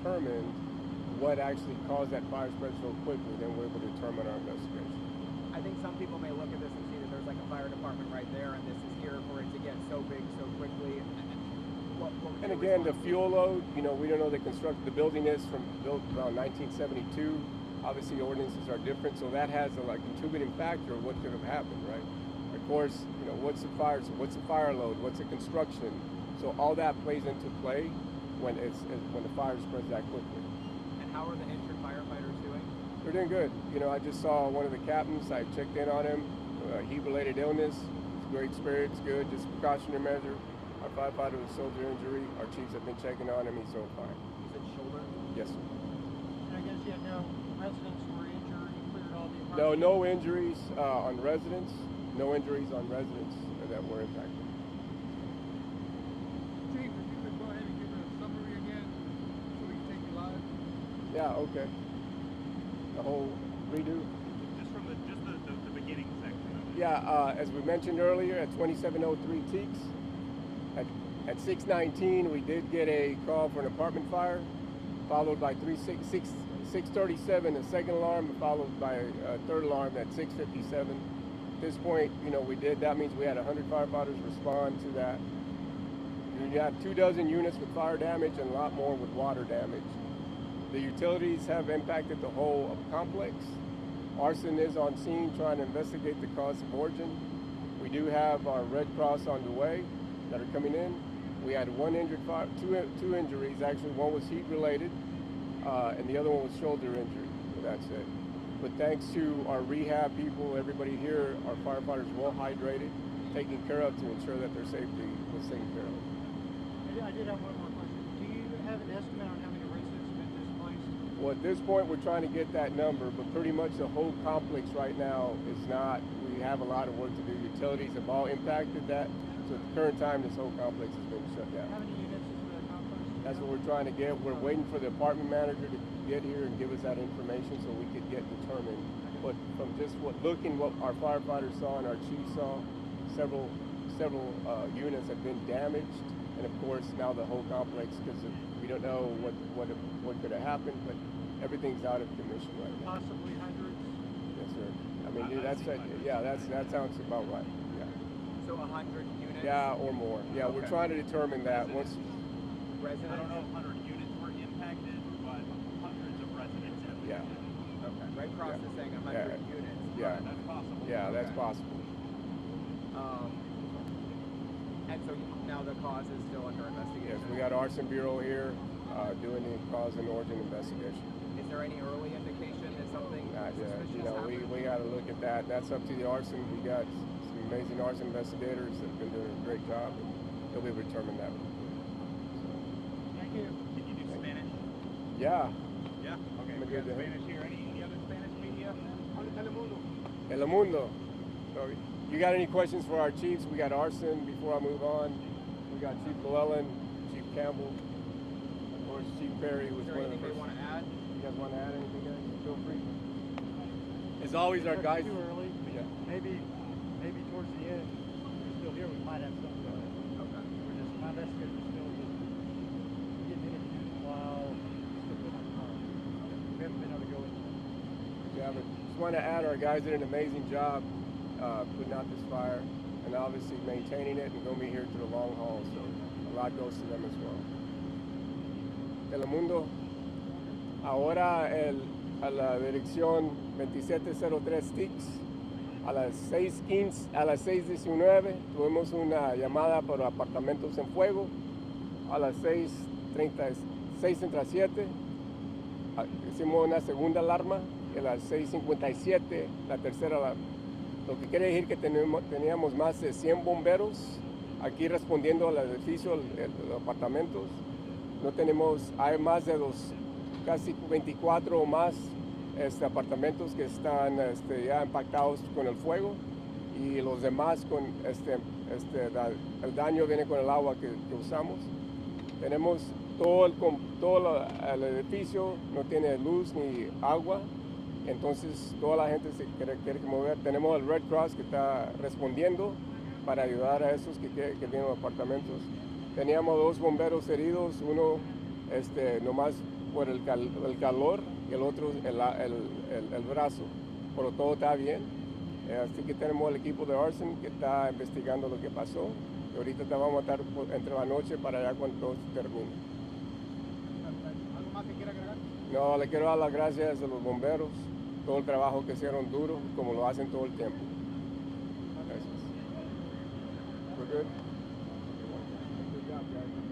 determined what actually caused that fire spread so quickly, then we're able to determine our investigation. I think some people may look at this and see that there's like a fire department right there, and this is here for it to get so big so quickly. What And again, the fuel load, we don't know the construction. The building is built around 1972. Obviously, ordinances are different, so that has a contributing factor of what could have happened, right? Of course, what's the fire? So what's the fire load? What's the construction? So all that plays into play when when the fire spreads that quickly. And how are the injured firefighters doing? They're doing good. I just saw one of the captains. I checked in on him. Heat-related illness. It's great spirits, good. Just precautionary measure. Our firefighter with shoulder injury. Our chiefs have been checking on him. He's doing fine. You said shoulder? Yes, sir. And I guess you had no residents who were injured. You cleared all the apartments. No injuries on residents. No injuries on residents that were impacted. Chief, if you could go ahead and give it a summary again so we can take you live. Yeah, okay. The whole redo. Just from the beginning section of it. Yeah, as we mentioned earlier, at 2703 Teeks, at 6:19, we did get a call for an apartment fire, followed by 6:37, a second alarm, followed by a third alarm at 6:57. At this point, that means we had 100 firefighters respond to that. You have 24 units with fire damage and a lot more with water damage. The utilities have impacted the whole complex. Arson is on scene trying to investigate the cause of origin. We do have our Red Cross on the way that are coming in. We had two injuries. Actually, one was heat related, and the other one was shoulder injury. That's it. But thanks to our rehab people, everybody here, our firefighters well hydrated, taken care of to ensure that their safety was taken care of. I did have one more question. Do you have an estimate on how many residents have been displaced? Well, at this point, we're trying to get that number, but pretty much the whole complex right now is not. We have a lot of work to do. Utilities have all impacted that. So at the current time, this whole complex has been shut down. How many units is the complex? That's what we're trying to get. We're waiting for the apartment manager to get here and give us that information so we could get determined. But from just what our firefighters saw and our chief saw, several units have been damaged, and of course now the whole complex, because we don't know what could have happened, but everything's out of commission right now. Possibly hundreds. Yes, sir. I mean, that sounds about right. Yeah. So 100 units? Yeah, or more. Yeah, Okay. we're trying to determine that once. Residents? I don't know if 100 units were impacted, but hundreds of residents have been Yeah. impacted. Okay. Red Cross is saying 100 Yeah. units. Yeah. That's possible. Yeah, that's possible. And so now the cause is still under investigation? Yes, we got Arson Bureau here doing the cause and origin investigation. Is there any early indication that something suspicious happened? We got to look at that. That's up to the arson. We got some amazing arson investigators that have been doing a great job, and they'll be able to determine that. Thank you. Can you do Spanish? Yeah. Yeah. Okay. I'm We got good. Spanish here. Any other Spanish media? Telemundo. Telemundo. So, you got any questions for our chiefs? We got Arson. Before I move on, we got Chief Llewellyn, Chief Campbell, of course Chief Perry was Is there one of the anything they first. want to add? You guys want to add anything, guys? Feel free. As always, our If guys. it's too early. Yeah. Maybe towards the end, if you're still here, we might have something. Okay. My investigators are still just getting interviews while still putting on the car. We haven't been able to go in. Yeah, but just want to add, our guys did an amazing job putting out this fire, and obviously maintaining it, and going to be here through the long haul. So a lot goes to them as well. Telemundo. Ahora a la dirección 2703 Teeks, a las 6:15, a las 6:19 tuvimos una llamada por apartamentos en fuego. A las 6:37 hicimos una segunda alarma, y a las 6:57 la tercera alarma. Lo que quiere decir que teníamos más de 100 bomberos aquí respondiendo al edificio, los apartamentos. Hay más de casi 24 o más apartamentos que están ya impactados con el fuego, y los demás el daño viene con el agua que usamos. Tenemos todo el edificio, no tiene luz ni agua, entonces toda la gente se quiere mover. Tenemos el Red Cross que está respondiendo para ayudar a esos que viven en apartamentos. Teníamos 2 bomberos heridos, uno nomás por el calor, y el otro el brazo, pero todo está bien. Así que tenemos el equipo de Arson que está investigando lo que pasó. Y ahorita vamos a estar entre la noche para allá cuando todo termine. ¿Algo más que quiera agregar? No, le quiero dar las gracias a los bomberos, todo el trabajo que hicieron duro, como lo hacen todo el tiempo. Gracias. We're good? Good job, guys.